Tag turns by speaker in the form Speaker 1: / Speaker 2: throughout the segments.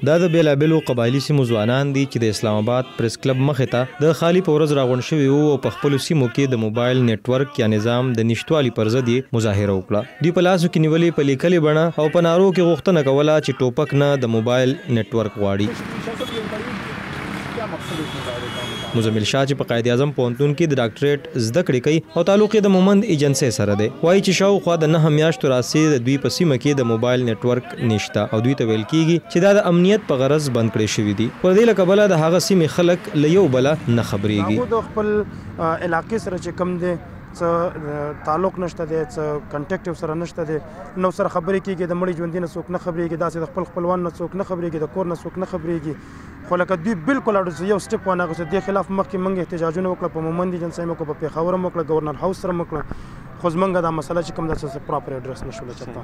Speaker 1: دا د بیلابیلو قبایلي سیمو ځوانان دي چې د اسلام آباد پریس کلب مخې ته د خالي په ورځ راغونډ شوي وو او په خپلو سیمو کې د موبایل نیټورک یا نظام د نشتوالي پر ضد یې مظاهره وکړه. دوی په لاسو کې نیولې په لیکلې بڼه او په نارو کې غوښتنه کوله چې ټوپک نه د موبایل نیټورک غواړي. مزمل شاه چې په قائد اعظم پوهنتون کې د ډاکټریټ زده کړې کوي او تعلق یې د مومند ایجنسۍ سره دی، وایي چې شاوخوا د 9 میاشتو راهیسې د دوی په سیمه کې د موبایل نیټورک نشته او دوی ته ویل کېږي چې دا د امنیت په غرض بند کړی شوي دي. پر دې له کبله د هغه سیمې خلک له یو بله نه خبرېږي.
Speaker 2: د خپل علاقې سره چې کم دی څه تعلق نشته دی، څه کنټیکټ سره نشته دی، نو سره خبرې کېږي، د مړي ژوندي نه څوک نه خبرېږي، داسې د خپل خپلوان نه څوک نه خبرېږي، د کور نه څوک نه خبرېږي. خو لکه دوی بالکل یو سټپ ونه اخیست. دې خلاف مخکې موږ احتجاجونه وکړه، په مومند ایجنسۍ مو وکړه، په پېښور هم وکړه، گورنر هاوس سره مو وکړه، خو زموږ دا مسله چې کوم ده څه پراپر اډرس نه شوله چاته.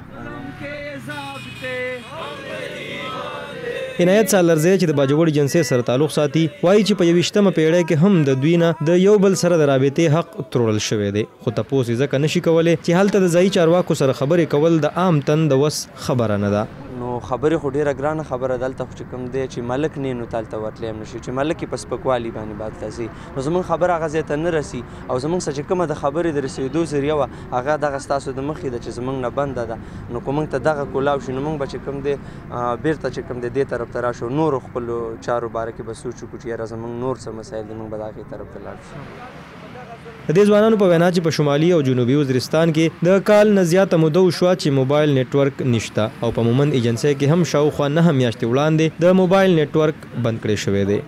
Speaker 1: عنایت سالرزی چې د باجوړ ایجنسۍ سره تعلق ساتي وایي چې په 21مه پیړۍ کې هم د دوی نه د یو بل سره د رابطې حق تړل شوی دی، خو تپوس یې ځکه نشي کولی چې هلته د ځایي چارواکو سره خبرې کول د عام تن د وس خبره نه ده.
Speaker 3: نو خبرې خو ډېره ګرانه خبره دلته خو چې کوم دی چې ملک نه نو تالته ورتلی هم نشي، چې ملک یې په سپکوالي باندې باندې ځي، نو زموږ خبره هغه ځای ته نه رسي او زموږ څه چې کومه د خبرې د رسېدو ذریعه وه هغه دغه ستاسو د مخې ده چې زموږ نه بنده ده. نو که موږ ته دغه کولاو شي نو موږ به چې کوم دی بېرته چې کوم دی دې طرف ته راشو، نورو خپلو چارو باره کې به سوچ وکړو چې یاره زموږ نور څه مسایل دي موږ به د هغې طرف ته لاړ شو.
Speaker 1: د دې ځوانانو په وینا چې په شمالي او جنوبي وزیرستان کې د کال نه زیاته موده وشوه چې موبایل نیټورک نشته او په مومند ایجنسۍ کې هم شاوخوا 9 میاشتې وړاندې د موبایل نیټورک بند کړی شوی دی.